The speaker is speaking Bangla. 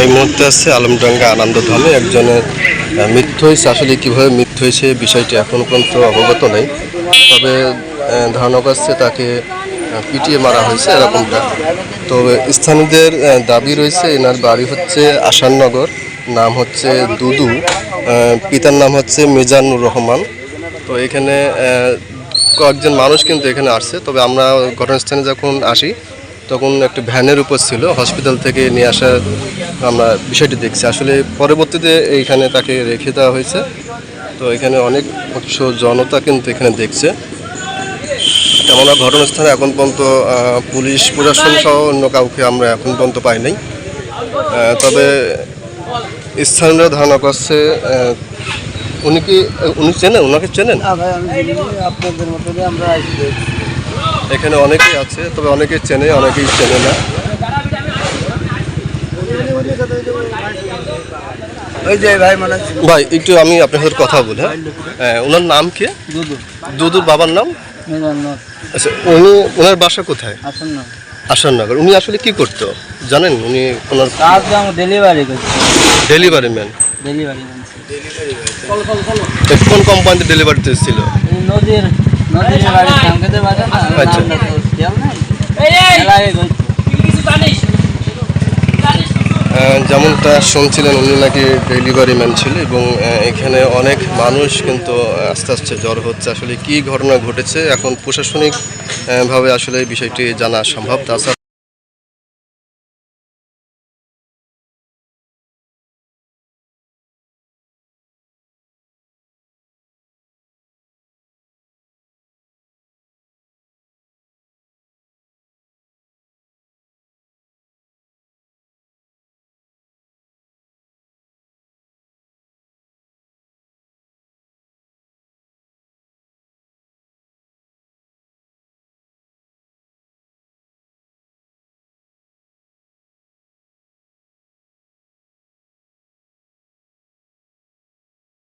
এই মুহূর্তে আছে আলমডাঙ্গা আনন্দধামে একজনের মৃত্যু হয়েছে। আসলে কীভাবে মৃত্যু হয়েছে বিষয়টি এখনও পর্যন্ত অবগত নেই, তবে ধারণা করছে তাকে পিটিয়ে মারা হয়েছে এরকমটা। তো স্থানীয়দের দাবি রয়েছে এনার বাড়ি হচ্ছে আসাননগর, নাম হচ্ছে দুদু, পিতার নাম হচ্ছে মিজানুর রহমান। তো এখানে কয়েকজন মানুষ কিন্তু এখানে আসছে, তবে আমরা ঘটনাস্থানে যখন আসি তখন একটা ভ্যানের উপর ছিল, হসপিটাল থেকে নিয়ে আসার আমরা বিষয়টি দেখছি। আসলে পরবর্তীতে এইখানে তাকে রেখে দেওয়া হয়েছে। তো এখানে অনেক উৎস জনতা কিন্তু এখানে দেখছে। আমরা ঘটনাস্থানে এখন পর্যন্ত পুলিশ প্রশাসন সহ অন্য কাউকে আমরা এখন পর্যন্ত পাই নাই, তবে স্থানীয়রা ধারণা করছে উনি চেনেন, ওনাকে চেনেন? এখানে অনেকেই আছে, তবে অনেকেই চেনে, অনেকেই চেনে না। ভাই একটু আমি আপনার সাথে কথা বলি। হ্যাঁ, ওনার নাম কি? দুদুর বাবার নাম? আচ্ছা, ওনার বাসা কোথায়? আসাননগর। উনি আসলে কি করতো জানেন? উনি ওনার ডেলিভারি ম্যান। কোন কোম্পানিতে ডেলিভারিতে ছিল? আচ্ছা, যেমনটা শুনছিলেন উনি নাকি ডেলিভারি ম্যান ছিল, এবং এখানে অনেক মানুষ কিন্তু আস্তে আস্তে জ্বর হচ্ছে। আসলে কি ঘটনা ঘটেছে এখন প্রশাসনিক ভাবে আসলে বিষয়টি জানা সম্ভব। তাছাড়া